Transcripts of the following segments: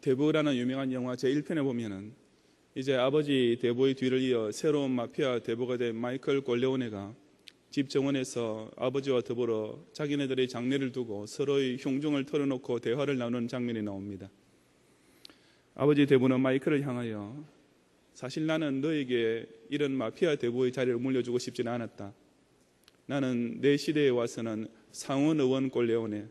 대보라는 유명한 영화 제1편에 보면은 이제 아버지 대보의 뒤를 이어 새로운 마피아 대보가 된 마이클 골레오네가 집 정원에서 아버지와 더불어 자기네들의 장례를 두고 서로의 흉중을 털어놓고 대화를 나누는 장면이 나옵니다. 아버지 대보는 마이클을 향하여 사실 나는 너에게 이런 마피아 대보의 자리를 물려주고 싶지는 않았다. 나는 내 시대에 와서는 상원 의원 골레오네,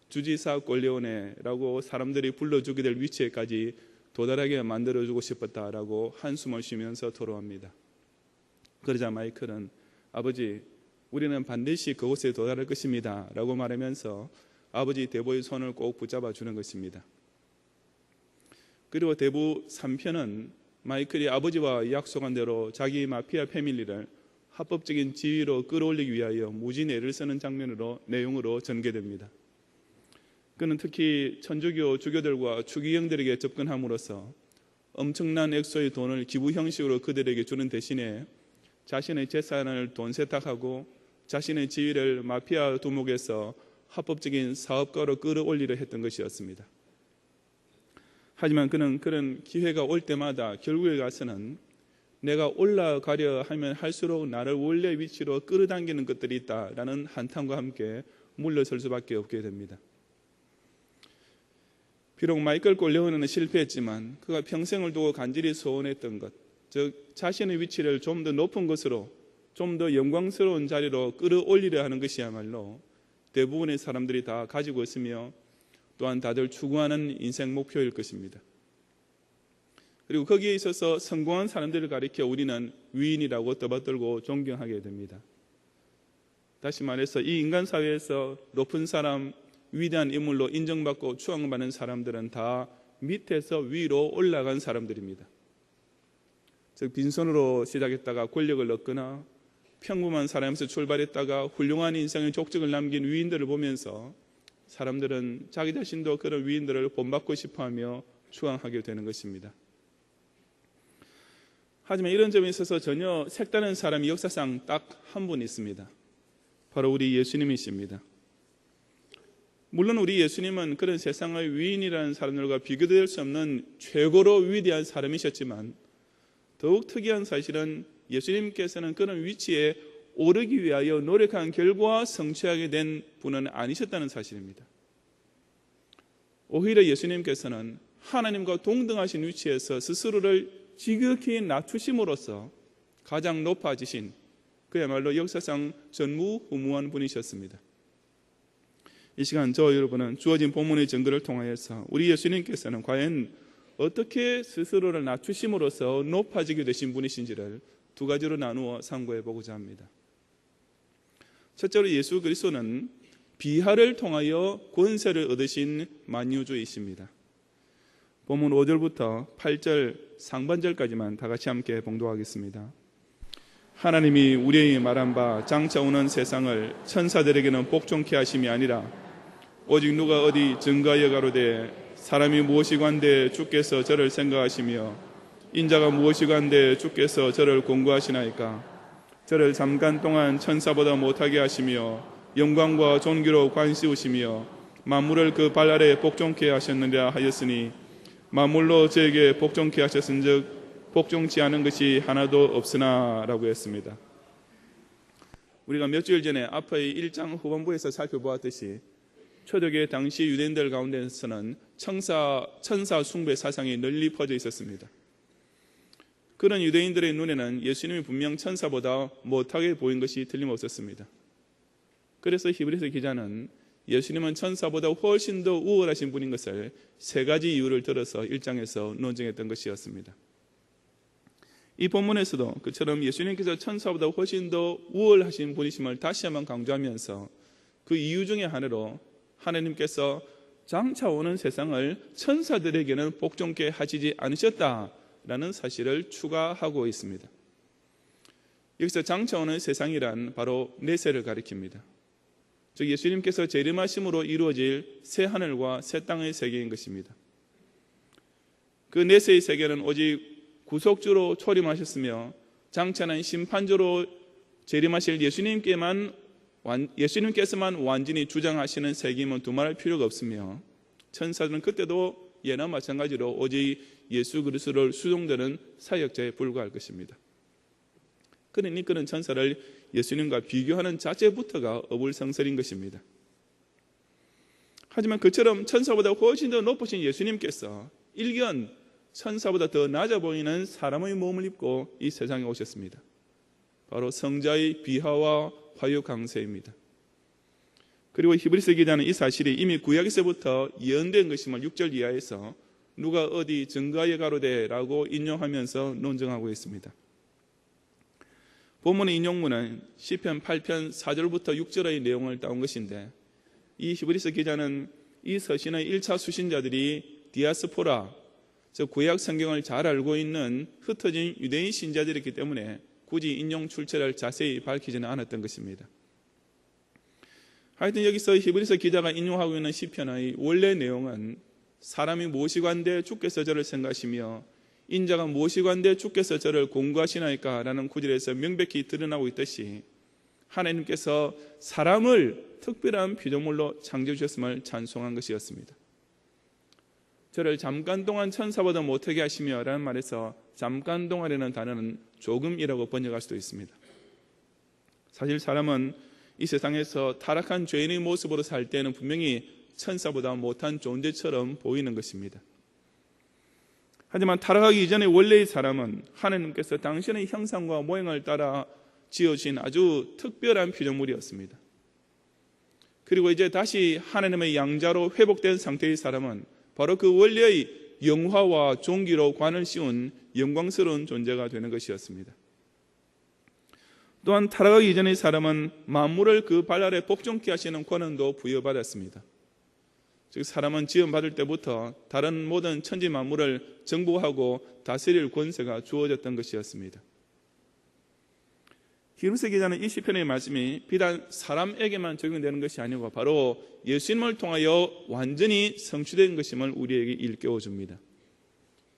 주지사 골레오네라고 사람들이 불러주게 될 위치에까지 도달하게 만들어주고 싶었다라고 한숨을 쉬면서 토로합니다. 그러자 마이클은 아버지, 우리는 반드시 그곳에 도달할 것입니다 라고 말하면서 아버지 대보의 손을 꼭 붙잡아 주는 것입니다. 그리고 대보 3편은 마이클이 아버지와 약속한 대로 자기 마피아 패밀리를 합법적인 지위로 끌어올리기 위하여 무진 애를 쓰는 내용으로 전개됩니다. 그는 특히 천주교 주교들과 추기경들에게 접근함으로써 엄청난 액수의 돈을 기부 형식으로 그들에게 주는 대신에 자신의 재산을 돈 세탁하고 자신의 지위를 마피아 두목에서 합법적인 사업가로 끌어올리려 했던 것이었습니다. 하지만 그는 그런 기회가 올 때마다 결국에 가서는 내가 올라가려 하면 할수록 나를 원래 위치로 끌어당기는 것들이 있다라는 한탄과 함께 물러설 수밖에 없게 됩니다. 비록 마이클 골레오네는 실패했지만 그가 평생을 두고 간절히 소원했던 것, 즉 자신의 위치를 좀 더 높은 것으로, 좀 더 영광스러운 자리로 끌어올리려 하는 것이야말로 대부분의 사람들이 다 가지고 있으며 또한 다들 추구하는 인생 목표일 것입니다. 그리고 거기에 있어서 성공한 사람들을 가리켜 우리는 위인이라고 떠받들고 존경하게 됩니다. 다시 말해서 이 인간 사회에서 높은 사람, 위대한 인물로 인정받고 추앙받는 사람들은 다 밑에서 위로 올라간 사람들입니다. 즉 빈손으로 시작했다가 권력을 얻거나 평범한 사람에서 출발했다가 훌륭한 인생의 족적을 남긴 위인들을 보면서 사람들은 자기 자신도 그런 위인들을 본받고 싶어하며 추앙하게 되는 것입니다. 하지만 이런 점에 있어서 전혀 색다른 사람이 역사상 딱 한 분 있습니다. 바로 우리 예수님이십니다. 물론 우리 예수님은 그런 세상의 위인이라는 사람들과 비교될 수 없는 최고로 위대한 사람이셨지만 더욱 특이한 사실은 예수님께서는 그런 위치에 오르기 위하여 노력한 결과 성취하게 된 분은 아니셨다는 사실입니다. 오히려 예수님께서는 하나님과 동등하신 위치에서 스스로를 지극히 낮추심으로써 가장 높아지신 그야말로 역사상 전무후무한 분이셨습니다. 이 시간 저와 여러분은 주어진 본문의 증거를 통하여서 우리 예수님께서는 과연 어떻게 스스로를 낮추심으로써 높아지게 되신 분이신지를 두 가지로 나누어 상고해 보고자 합니다. 첫째로 예수 그리스도는 비하를 통하여 권세를 얻으신 만유주이십니다. 본문 5절부터 8절 상반절까지만 다 같이 함께 봉독하겠습니다. 하나님이 우리에게 말한 바 장차 오는 세상을 천사들에게는 복종케 하심이 아니라 오직 누가 어디 증거하여 가로되 사람이 무엇이고 한데 주께서 저를 생각하시며 인자가 무엇이고 한데 주께서 저를 공고하시나이까. 저를 잠깐 동안 천사보다 못하게 하시며 영광과 존귀로 관시우시며 만물을 그 발 아래 복종케 하셨느냐 하였으니 만물로 저에게 복종케 하셨은즉 복종치 않은 것이 하나도 없으나 라고 했습니다. 우리가 몇 주일 전에 앞의 1장 후반부에서 살펴보았듯이 초대교회 당시 유대인들 가운데서는 천사 숭배 사상이 널리 퍼져 있었습니다. 그런 유대인들의 눈에는 예수님이 분명 천사보다 못하게 보인 것이 틀림없었습니다. 그래서 히브리서 기자는 예수님은 천사보다 훨씬 더 우월하신 분인 것을 세 가지 이유를 들어서 1장에서 논증했던 것이었습니다. 이 본문에서도 그처럼 예수님께서 천사보다 훨씬 더 우월하신 분이심을 다시 한번 강조하면서 그 이유 중에 하나로 하나님께서 장차 오는 세상을 천사들에게는 복종케 하시지 않으셨다라는 사실을 추가하고 있습니다. 여기서 장차 오는 세상이란 바로 내세를 가리킵니다. 즉 예수님께서 재림하심으로 이루어질 새 하늘과 새 땅의 세계인 것입니다. 그 내세의 세계는 오직 구속주로 초림하셨으며 장차는 심판주로 재림하실 예수님께서만 완전히 주장하시는 세계임은 두말할 필요가 없으며 천사들은 그때도 예나 마찬가지로 오직 예수 그리스도를 수종되는 사역자에 불과할 것입니다. 그러니 그는 천사를 예수님과 비교하는 자체부터가 어불성설인 것입니다. 하지만 그처럼 천사보다 훨씬 더 높으신 예수님께서 일견 천사보다 더 낮아 보이는 사람의 몸을 입고 이 세상에 오셨습니다. 바로 성자의 비하와 화유 강세입니다. 그리고 히브리서 기자는 이 사실이 이미 구약에서부터 예언된 것임을 6절 이하에서 누가 어디 증거하여 가로되라고 인용하면서 논증하고 있습니다. 본문의 인용문은 시편 8편 4절부터 6절의 내용을 따온 것인데, 이 히브리서 기자는 이 서신의 1차 수신자들이 디아스포라, 즉 구약 성경을 잘 알고 있는 흩어진 유대인 신자들이기 때문에 굳이 인용 출처를 자세히 밝히지는 않았던 것입니다. 하여튼 여기서 히브리서 기자가 인용하고 있는 시편의 원래 내용은 사람이 무엇이관대 주께서 저를 생각하시며 인자가 무엇이관대 주께서 저를 공구하시나이까 라는 구절에서 명백히 드러나고 있듯이 하나님께서 사람을 특별한 피조물로 창조해 주셨음을 찬송한 것이었습니다. 저를 잠깐 동안 천사보다 못하게 하시며 라는 말에서 잠깐 동안이라는 단어는 조금이라고 번역할 수도 있습니다. 사실 사람은 이 세상에서 타락한 죄인의 모습으로 살 때는 분명히 천사보다 못한 존재처럼 보이는 것입니다. 하지만 타락하기 이전의 원래의 사람은 하나님께서 당신의 형상과 모양을 따라 지어주신 아주 특별한 피조물이었습니다. 그리고 이제 다시 하나님의 양자로 회복된 상태의 사람은 바로 그 원래의 영화와 존귀로 관을 씌운 영광스러운 존재가 되는 것이었습니다. 또한 타락하기 이전의 사람은 만물을 그 발 아래 복종케 하시는 권한도 부여받았습니다. 즉 사람은 지음받을 때부터 다른 모든 천지 만물을 정복하고 다스릴 권세가 주어졌던 것이었습니다. 히브리서 기자는 이 시편의 말씀이 비단 사람에게만 적용되는 것이 아니고 바로 예수님을 통하여 완전히 성취된 것임을 우리에게 일깨워 줍니다.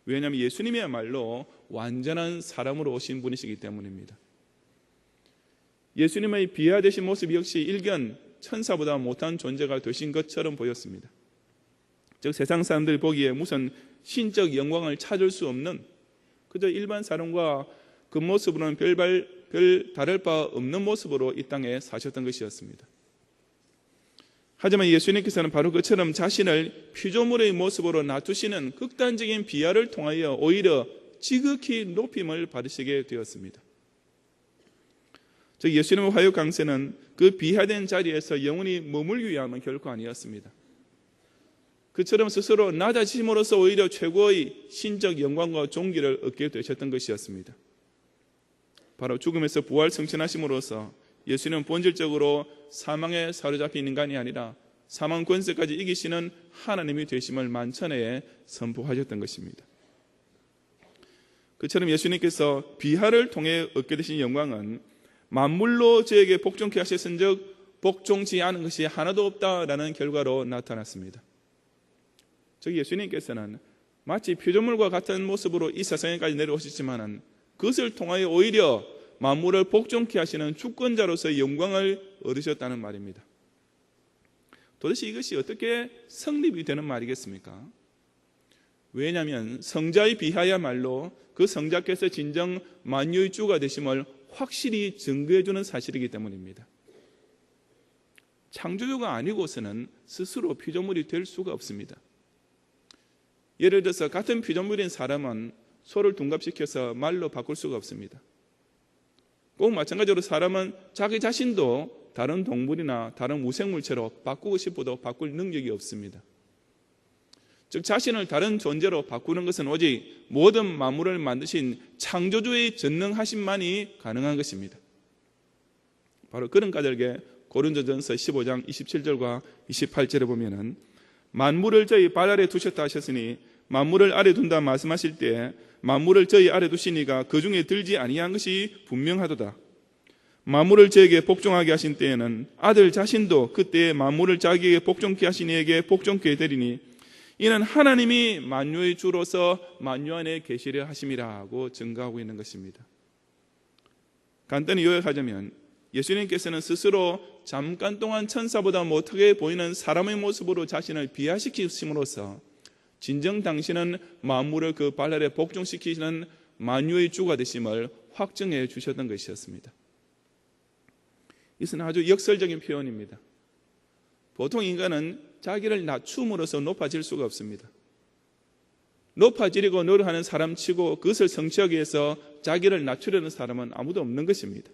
왜냐하면 예수님이야말로 완전한 사람으로 오신 분이시기 때문입니다. 예수님의 비하되신 모습 역시 일견 천사보다 못한 존재가 되신 것처럼 보였습니다. 즉 세상 사람들이 보기에 무슨 신적 영광을 찾을 수 없는 그저 일반 사람과 그 모습으로는 별 다를 바 없는 모습으로 이 땅에 사셨던 것이었습니다. 하지만 예수님께서는 바로 그처럼 자신을 피조물의 모습으로 낮추시는 극단적인 비하를 통하여 오히려 지극히 높임을 받으시게 되었습니다. 즉 예수님의 화유 강세는 그 비하된 자리에서 영원히 머물기 위함은 결코 아니었습니다. 그처럼 스스로 낮아지심으로써 오히려 최고의 신적 영광과 존귀를 얻게 되셨던 것이었습니다. 바로 죽음에서 부활 승천하심으로써 예수님은 본질적으로 사망에 사로잡힌 인간이 아니라 사망 권세까지 이기시는 하나님이 되심을 만천하에 선포하셨던 것입니다. 그처럼 예수님께서 비하를 통해 얻게 되신 영광은 만물로 저에게 복종케 하셨은즉 복종치 않은 것이 하나도 없다라는 결과로 나타났습니다. 즉 예수님께서는 마치 피조물과 같은 모습으로 이 세상에까지 내려오셨지만 그것을 통하여 오히려 만물을 복종케 하시는 주권자로서의 영광을 얻으셨다는 말입니다. 도대체 이것이 어떻게 성립이 되는 말이겠습니까? 왜냐하면 성자의 비하야말로 그 성자께서 진정 만유의 주가 되심을 확실히 증거해 주는 사실이기 때문입니다. 창조주가 아니고서는 스스로 피조물이 될 수가 없습니다. 예를 들어서 같은 피조물인 사람은 소를 둔갑시켜서 말로 바꿀 수가 없습니다. 꼭 마찬가지로 사람은 자기 자신도 다른 동물이나 다른 무생물체로 바꾸고 싶어도 바꿀 능력이 없습니다. 즉 자신을 다른 존재로 바꾸는 것은 오직 모든 만물을 만드신 창조주의 전능하심만이 가능한 것입니다. 바로 그런 까닭에 고린도전서 15장 27절과 28절에 보면은 만물을 저희 발 아래 두셨다 하셨으니 만물을 아래 둔다 말씀하실 때 만물을 저희 아래 두시니가 그 중에 들지 아니한 것이 분명하도다. 만물을 저에게 복종하게 하신 때에는 아들 자신도 그때에 만물을 자기에게 복종케 하신 이에게 복종케 되리니 이는 하나님이 만유의 주로서 만유 안에 계시려 하심이라고 증거하고 있는 것입니다. 간단히 요약하자면 예수님께서는 스스로 잠깐 동안 천사보다 못하게 보이는 사람의 모습으로 자신을 비하시키심으로써 진정 당신은 만물을 그 발 아래 복종시키시는 만유의 주가 되심을 확증해 주셨던 것이었습니다. 이것은 아주 역설적인 표현입니다. 보통 인간은 자기를 낮춤으로써 높아질 수가 없습니다. 높아지려고 노력하는 사람치고 그것을 성취하기 위해서 자기를 낮추려는 사람은 아무도 없는 것입니다.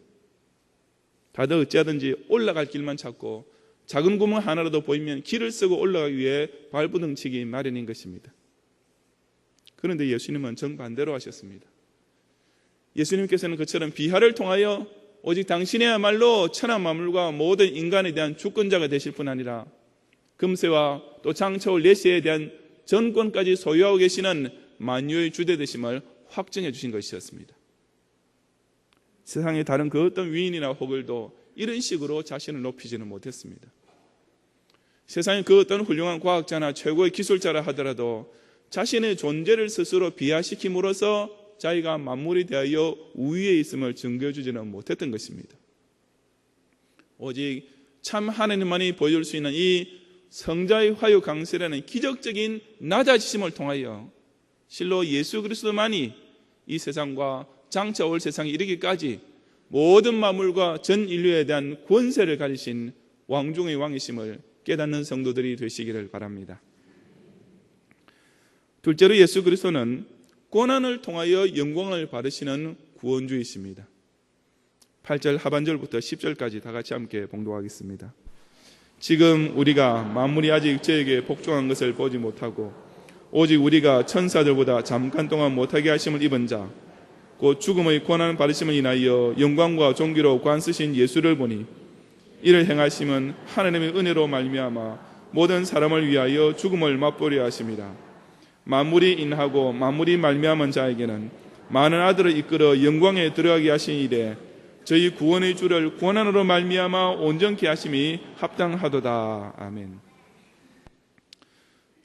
다들 어찌하든지 올라갈 길만 찾고 작은 구멍 하나라도 보이면 길을 쓰고 올라가기 위해 발부둥치기 마련인 것입니다. 그런데 예수님은 정반대로 하셨습니다. 예수님께서는 그처럼 비하를 통하여 오직 당신이야말로 천하 만물과 모든 인간에 대한 주권자가 되실 뿐 아니라 금세와 또 장차올 내세에 대한 전권까지 소유하고 계시는 만유의 주대 되심을 확증해 주신 것이었습니다. 세상의 다른 그 어떤 위인이나 호글도 이런 식으로 자신을 높이지는 못했습니다. 세상의 그 어떤 훌륭한 과학자나 최고의 기술자라 하더라도 자신의 존재를 스스로 비하시킴으로써 자기가 만물에 대하여 우위에 있음을 증거해 주지는 못했던 것입니다. 오직 참 하나님만이 보여줄 수 있는 이 성자의 화유 강세라는 기적적인 낮아지심을 통하여 실로 예수 그리스도만이 이 세상과 장차 올 세상에 이르기까지 모든 만물과 전 인류에 대한 권세를 가지신 왕중의 왕이심을 깨닫는 성도들이 되시기를 바랍니다. 둘째로 예수 그리스도는 고난을 통하여 영광을 받으시는 구원주이십니다. 8절 하반절부터 10절까지 다 같이 함께 봉독하겠습니다. 지금 우리가 만물이 아직 저에게 복종한 것을 보지 못하고 오직 우리가 천사들보다 잠깐 동안 못하게 하심을 입은 자 곧 죽음의 고난 받으심을 인하여 영광과 존귀로 관쓰신 예수를 보니 이를 행하심은 하나님의 은혜로 말미암아 모든 사람을 위하여 죽음을 맛보려 하심이라. 만물이 인하고 만물이 말미암은 자에게는 많은 아들을 이끌어 영광에 들어가게 하신 이래 저희 구원의 주를 고난으로 말미암아 온전케 하심이 합당하도다. 아멘.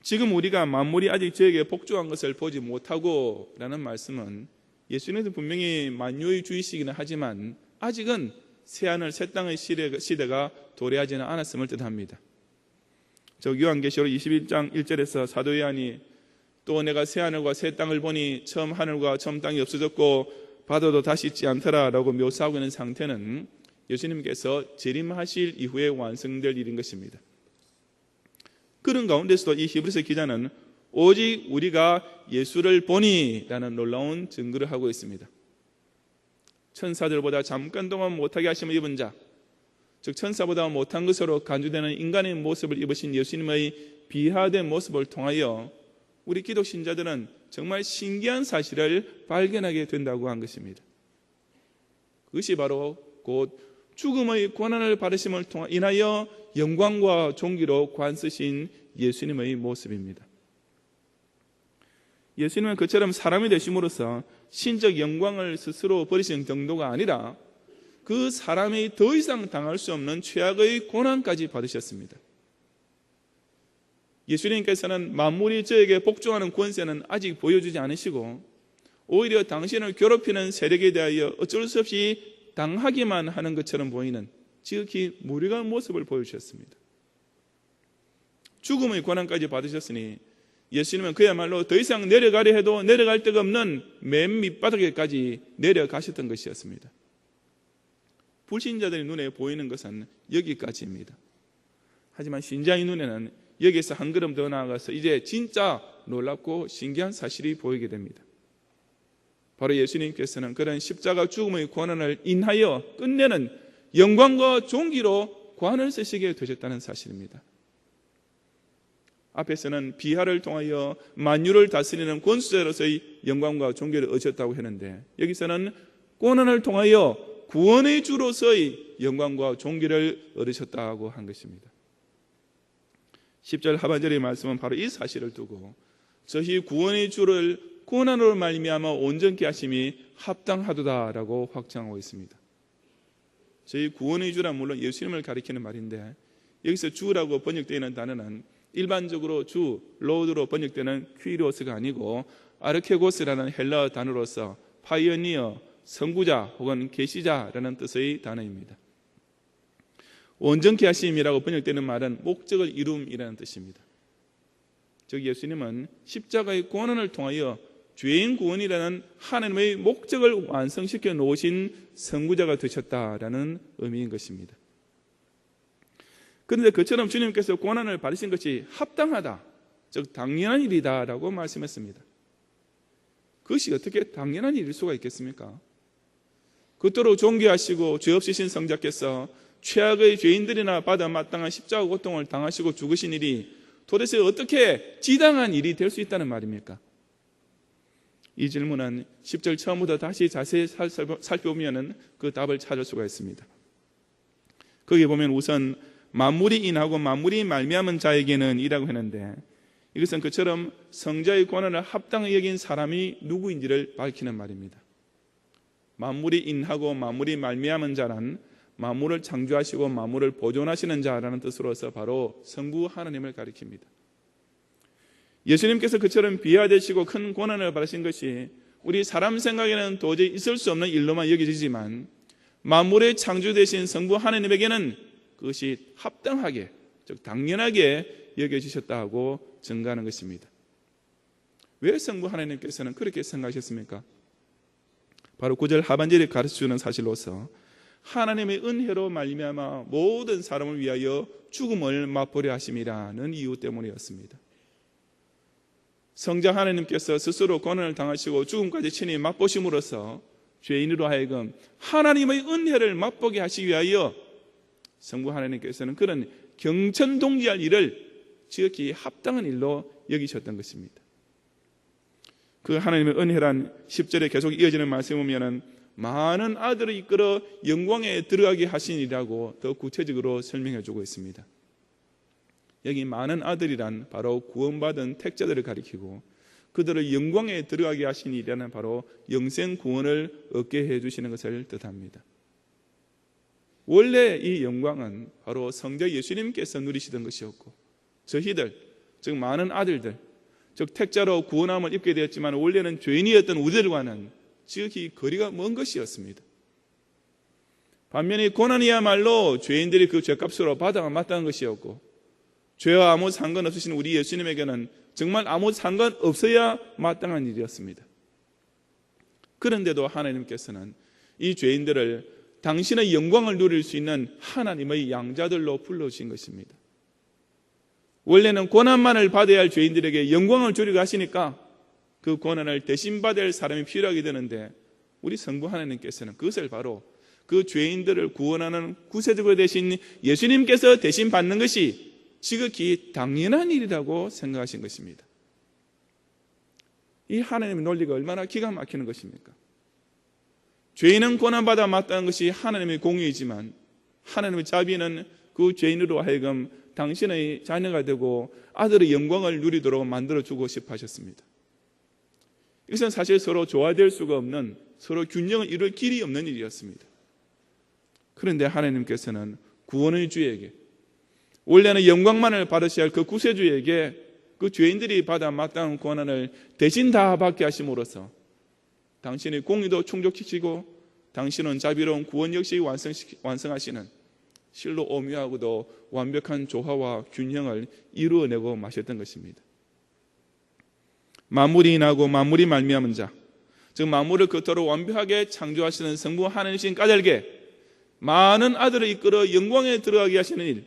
지금 우리가 만물이 아직 저에게 복종한 것을 보지 못하고 라는 말씀은 예수님은 분명히 만유의 주이시기는 하지만 아직은 새하늘 새 땅의 시대가 도래하지는 않았음을 뜻합니다. 요한계시록 21장 1절에서 사도 요한이 또 내가 새하늘과 새 땅을 보니 처음 하늘과 처음 땅이 없어졌고 바다도 다시 있지 않더라 라고 묘사하고 있는 상태는 예수님께서 재림하실 이후에 완성될 일인 것입니다. 그런 가운데서도 이 히브리서 기자는 오직 우리가 예수를 보니 라는 놀라운 증거를 하고 있습니다. 천사들보다 잠깐 동안 못하게 하심을 입은 자, 즉 천사보다 못한 것으로 간주되는 인간의 모습을 입으신 예수님의 비하된 모습을 통하여 우리 기독 신자들은 정말 신기한 사실을 발견하게 된다고 한 것입니다. 그것이 바로 곧 죽음의 고난을 받으심을 인하여 영광과 존귀로 관쓰신 예수님의 모습입니다. 예수님은 그처럼 사람이 되심으로써 신적 영광을 스스로 버리신 정도가 아니라 그 사람이 더 이상 당할 수 없는 최악의 고난까지 받으셨습니다. 예수님께서는 만물이 저에게 복종하는 권세는 아직 보여주지 않으시고 오히려 당신을 괴롭히는 세력에 대하여 어쩔 수 없이 당하기만 하는 것처럼 보이는 지극히 무력한 모습을 보여주셨습니다. 죽음의 고난까지 받으셨으니 예수님은 그야말로 더 이상 내려가려 해도 내려갈 데가 없는 맨 밑바닥에까지 내려가셨던 것이었습니다. 불신자들의 눈에 보이는 것은 여기까지입니다. 하지만 신자의 눈에는 여기에서 한 걸음 더 나아가서 이제 진짜 놀랍고 신기한 사실이 보이게 됩니다. 바로 예수님께서는 그런 십자가 죽음의 고난을 인하여 끝내는 영광과 존귀로 관을 쓰시게 되셨다는 사실입니다. 앞에서는 비하를 통하여 만유를 다스리는 권수자로서의 영광과 존귀를 얻으셨다고 했는데 여기서는 고난을 통하여 구원의 주로서의 영광과 존귀를 얻으셨다고 한 것입니다. 10절 하반절의 말씀은 바로 이 사실을 두고 저희 구원의 주를 고난으로 말미암아 온전케 하심이 합당하도다라고 확정하고 있습니다. 저희 구원의 주란 물론 예수님을 가리키는 말인데 여기서 주라고 번역되어 있는 단어는 일반적으로 주, 로드로 번역되는 퀴리오스가 아니고 아르케고스라는 헬라어 단어로서 파이어니어, 선구자 혹은 계시자라는 뜻의 단어입니다. 온전케 하심이라고 번역되는 말은 목적을 이룸이라는 뜻입니다. 즉 예수님은 십자가의 고난을 통하여 죄인 구원이라는 하나님의 목적을 완성시켜 놓으신 선구자가 되셨다라는 의미인 것입니다. 그런데 그처럼 주님께서 고난을 받으신 것이 합당하다, 즉 당연한 일이다라고 말씀했습니다. 그것이 어떻게 당연한 일일 수가 있겠습니까? 그토록 존귀하시고 죄 없으신 성자께서 최악의 죄인들이나 받아 마땅한 십자가 고통을 당하시고 죽으신 일이 도대체 어떻게 지당한 일이 될 수 있다는 말입니까? 이 질문은 10절 처음부터 다시 자세히 살펴보면 그 답을 찾을 수가 있습니다. 거기 보면 우선 만물이 인하고 만물이 말미암은 자에게는 이라고 했는데, 이것은 그처럼 성자의 고난을 합당히 여긴 사람이 누구인지를 밝히는 말입니다. 만물이 인하고 만물이 말미암은 자란 만물을 창조하시고 만물을 보존하시는 자라는 뜻으로서 바로 성부 하나님을 가리킵니다. 예수님께서 그처럼 비하되시고 큰 고난을 받으신 것이 우리 사람 생각에는 도저히 있을 수 없는 일로만 여겨지지만 만물의 창조되신 성부 하나님에게는 그것이 합당하게, 즉 당연하게 여겨지셨다고 증거하는 것입니다. 왜 성부 하나님께서는 그렇게 생각하셨습니까? 바로 9절 하반절이 가르쳐주는 사실로서 하나님의 은혜로 말미암아 모든 사람을 위하여 죽음을 맛보려 하심이라는 이유 때문이었습니다. 성자 하나님께서 스스로 고난을 당하시고 죽음까지 친히 맛보심으로써 죄인으로 하여금 하나님의 은혜를 맛보게 하시기 위하여 성부 하나님께서는 그런 경천동지할 일을 지극히 합당한 일로 여기셨던 것입니다. 그 하나님의 은혜란 10절에 계속 이어지는 말씀을 보면 많은 아들을 이끌어 영광에 들어가게 하시니라고 더 구체적으로 설명해 주고 있습니다. 여기 많은 아들이란 바로 구원받은 택자들을 가리키고 그들을 영광에 들어가게 하시니라는 바로 영생 구원을 얻게 해주시는 것을 뜻합니다. 원래 이 영광은 바로 성자 예수님께서 누리시던 것이었고 저희들, 즉 많은 아들들, 즉 택자로 구원함을 입게 되었지만 원래는 죄인이었던 우리들과는 지극히 거리가 먼 것이었습니다. 반면에 고난이야말로 죄인들이 그 죄값으로 받아 마땅한 것이었고 죄와 아무 상관없으신 우리 예수님에게는 정말 아무 상관없어야 마땅한 일이었습니다. 그런데도 하나님께서는 이 죄인들을 당신의 영광을 누릴 수 있는 하나님의 양자들로 불러주신 것입니다. 원래는 고난만을 받아야 할 죄인들에게 영광을 주려고 하시니까 그 고난을 대신 받을 사람이 필요하게 되는데 우리 성부 하나님께서는 그것을 바로 그 죄인들을 구원하는 구세주가 되신 예수님께서 대신 받는 것이 지극히 당연한 일이라고 생각하신 것입니다. 이 하나님의 논리가 얼마나 기가 막히는 것입니까? 죄인은 고난받아 마땅한 것이 하나님의 공의이지만 하나님의 자비는 그 죄인으로 하여금 당신의 자녀가 되고 아들의 영광을 누리도록 만들어주고 싶어 하셨습니다. 이것은 사실 서로 조화될 수가 없는, 서로 균형을 이룰 길이 없는 일이었습니다. 그런데 하나님께서는 구원의 주에게, 원래는 영광만을 받으셔야 할 그 구세주에게 그 죄인들이 받아 마땅한 고난을 대신 다 받게 하심으로써 당신의 공의도 충족시키고 당신은 자비로운 구원 역시 완성하시는 실로 오묘하고도 완벽한 조화와 균형을 이루어내고 마셨던 것입니다. 만물이 인하고 만물이 말미암은 자, 즉 만물을 그토록 완벽하게 창조하시는 성부 하나님이신 까닭에 많은 아들을 이끌어 영광에 들어가게 하시는 일,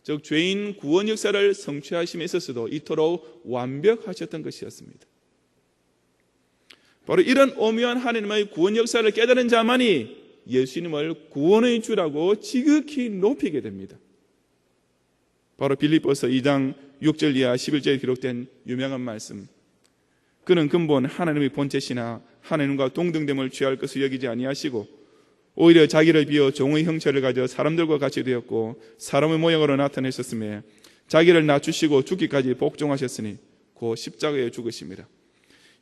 즉 죄인 구원 역사를 성취하심에 있어서도 이토록 완벽하셨던 것이었습니다. 바로 이런 오묘한 하나님의 구원 역사를 깨달은 자만이 예수님을 구원의 주라고 지극히 높이게 됩니다. 바로 빌립보서 2장 6절 이하 11절에 기록된 유명한 말씀, 그는 근본 하나님의 본체시나 하나님과 동등됨을 취할 것을 여기지 아니하시고 오히려 자기를 비어 종의 형체를 가져 사람들과 같이 되었고 사람의 모양으로 나타내셨으며 자기를 낮추시고 죽기까지 복종하셨으니 곧 십자가에 죽으심이라.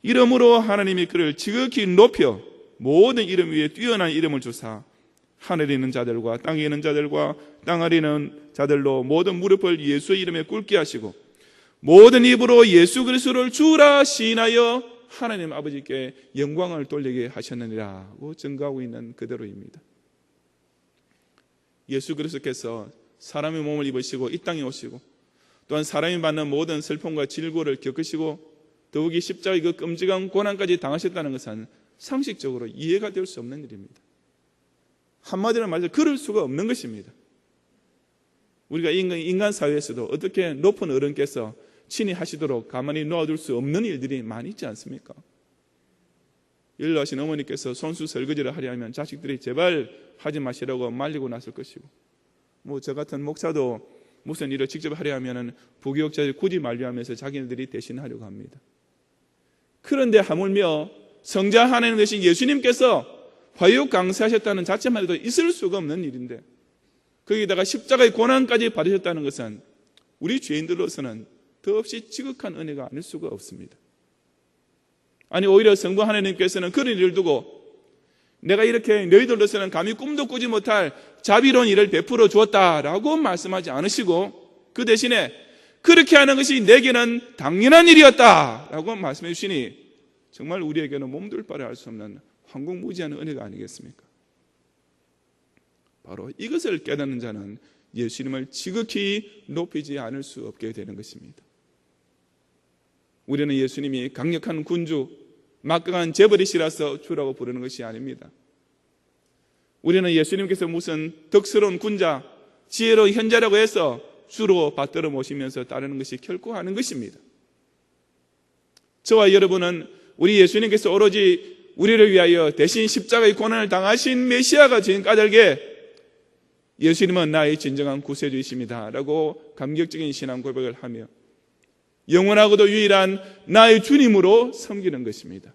이러므로 하나님이 그를 지극히 높여 모든 이름 위에 뛰어난 이름을 주사 하늘에 있는 자들과 땅에 있는 자들과 땅 아래 있는 자들로 모든 무릎을 예수의 이름에 꿇게 하시고 모든 입으로 예수 그리스도를 주라 시인하여 하나님 아버지께 영광을 돌리게 하셨느니라고 증거하고 있는 그대로입니다. 예수 그리스도께서 사람의 몸을 입으시고 이 땅에 오시고 또한 사람이 받는 모든 슬픔과 질고를 겪으시고 더욱이 십자가의 그 끔찍한 고난까지 당하셨다는 것은 상식적으로 이해가 될 수 없는 일입니다. 한마디로 말해서 그럴 수가 없는 것입니다. 우리가 인간 사회에서도 어떻게 높은 어른께서 친히 하시도록 가만히 놓아둘 수 없는 일들이 많이 있지 않습니까? 연로하신 어머니께서 손수 설거지를 하려 하면 자식들이 제발 하지 마시라고 말리고 났을 것이고, 저 같은 목사도 무슨 일을 직접 하려 하면 부교육자들이 굳이 만류하면서 자기네들이 대신하려고 합니다. 그런데 하물며 성자 하나님 되신 예수님께서 화육 강세하셨다는 자체만 해도 있을 수가 없는 일인데, 거기다가 십자가의 고난까지 받으셨다는 것은 우리 죄인들로서는 더없이 지극한 은혜가 아닐 수가 없습니다. 아니, 오히려 성부 하나님께서는 그런 일을 두고 내가 이렇게 너희들로서는 감히 꿈도 꾸지 못할 자비로운 일을 베풀어 주었다라고 말씀하지 않으시고, 그 대신에 그렇게 하는 것이 내게는 당연한 일이었다라고 말씀해 주시니 정말 우리에게는 몸둘 바를 알 수 없는 황공무지한 은혜가 아니겠습니까? 바로 이것을 깨닫는 자는 예수님을 지극히 높이지 않을 수 없게 되는 것입니다. 우리는 예수님이 강력한 군주, 막강한 재벌이시라서 주라고 부르는 것이 아닙니다. 우리는 예수님께서 무슨 덕스러운 군자, 지혜로운 현자라고 해서 주로 받들어 모시면서 따르는 것이 결코 아닌 것입니다. 저와 여러분은 우리 예수님께서 오로지 우리를 위하여 대신 십자가의 고난을 당하신 메시아가 된 까닭에 예수님은 나의 진정한 구세주이십니다 라고 감격적인 신앙 고백을 하며 영원하고도 유일한 나의 주님으로 섬기는 것입니다.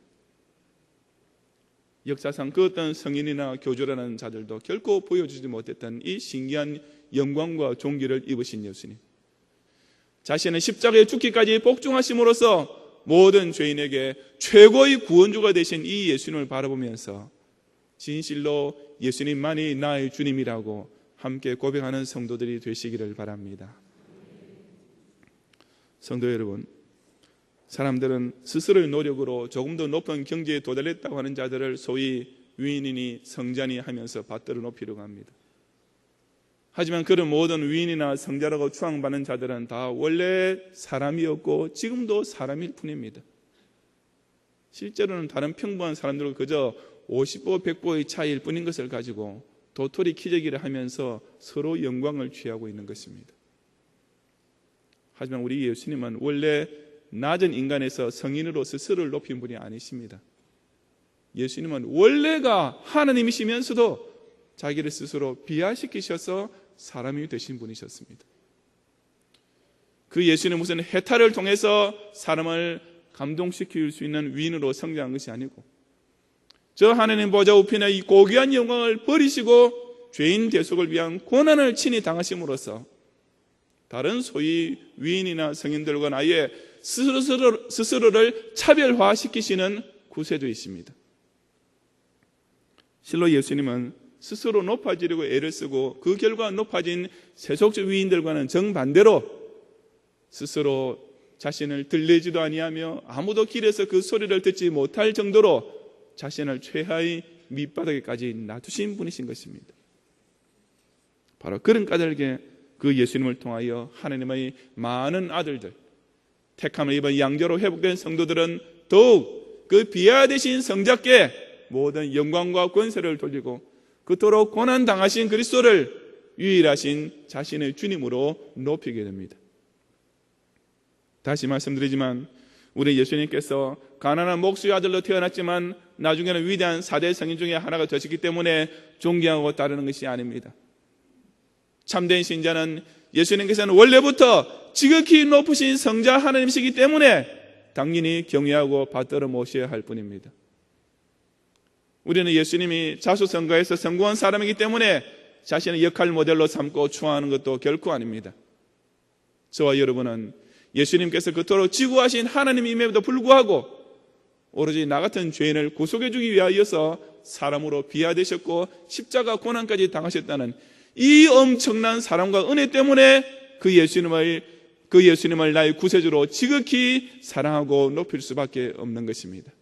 역사상 그 어떤 성인이나 교주라는 자들도 결코 보여주지 못했던 이 신기한 영광과 존귀를 입으신 예수님, 자신은 십자가에 죽기까지 복종하심으로써 모든 죄인에게 최고의 구원주가 되신 이 예수님을 바라보면서 진실로 예수님만이 나의 주님이라고 함께 고백하는 성도들이 되시기를 바랍니다. 성도 여러분, 사람들은 스스로의 노력으로 조금 더 높은 경지에 도달했다고 하는 자들을 소위 위인이니 성자니 하면서 받들어 높이려고 합니다. 하지만 그런 모든 위인이나 성자라고 추앙받는 자들은 다 원래 사람이었고 지금도 사람일 뿐입니다. 실제로는 다른 평범한 사람들과 그저 50보 100보의 차이일 뿐인 것을 가지고 도토리 키재기를 하면서 서로 영광을 취하고 있는 것입니다. 하지만 우리 예수님은 원래 낮은 인간에서 성인으로 스스로를 높인 분이 아니십니다. 예수님은 원래가 하나님이시면서도 자기를 스스로 비하시키셔서 사람이 되신 분이셨습니다. 그 예수는 무슨 해탈을 통해서 사람을 감동시킬 수 있는 위인으로 성장한 것이 아니고, 저 하나님 보좌 우편의 이 고귀한 영광을 버리시고 죄인 대속을 위한 고난을 친히 당하심으로써 다른 소위 위인이나 성인들과는 아예 스스로를 차별화시키시는 구세주이십니다. 실로 예수님은 스스로 높아지려고 애를 쓰고 그 결과 높아진 세속적 위인들과는 정반대로 스스로 자신을 들리지도 아니하며 아무도 길에서 그 소리를 듣지 못할 정도로 자신을 최하의 밑바닥에까지 놔두신 분이신 것입니다. 바로 그런 까닭에 그 예수님을 통하여 하나님의 많은 아들들, 택함을 입은 양자로 회복된 성도들은 더욱 그 비하되신 성자께 모든 영광과 권세를 돌리고 그토록 고난당하신 그리스도를 유일하신 자신의 주님으로 높이게 됩니다. 다시 말씀드리지만 우리 예수님께서 가난한 목수의 아들로 태어났지만 나중에는 위대한 4대 성인 중에 하나가 되셨기 때문에 존경하고 따르는 것이 아닙니다. 참된 신자는 예수님께서는 원래부터 지극히 높으신 성자 하나님이시기 때문에 당연히 경외하고 받들어 모셔야 할 뿐입니다. 우리는 예수님이 자수성가에서 성공한 사람이기 때문에 자신의 역할 모델로 삼고 추앙하는 것도 결코 아닙니다. 저와 여러분은 예수님께서 그토록 지구하신 하나님임에도 불구하고 오로지 나 같은 죄인을 구속해 주기 위하여서 사람으로 비하되셨고 십자가 고난까지 당하셨다는 이 엄청난 사랑과 은혜 때문에 그 예수님을 나의 구세주로 지극히 사랑하고 높일 수밖에 없는 것입니다.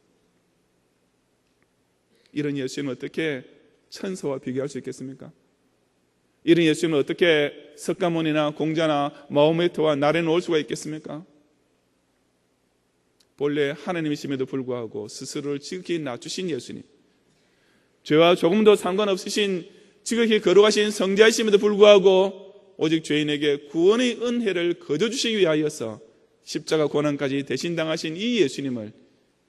이런 예수님을 어떻게 천사와 비교할 수 있겠습니까? 이런 예수님은 어떻게 석가모니나 공자나 마호메트와 나라에 올 수가 있겠습니까? 본래 하나님이심에도 불구하고 스스로를 지극히 낮추신 예수님, 죄와 조금도 상관없으신 지극히 거룩하신 성자이심에도 불구하고 오직 죄인에게 구원의 은혜를 거둬주시기 위하여서 십자가 고난까지 대신당하신 이 예수님을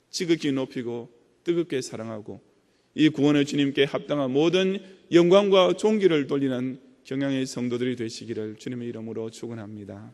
지극히 높이고 뜨겁게 사랑하고 이 구원의 주님께 합당한 모든 영광과 존귀를 돌리는 경양의 성도들이 되시기를 주님의 이름으로 축원합니다.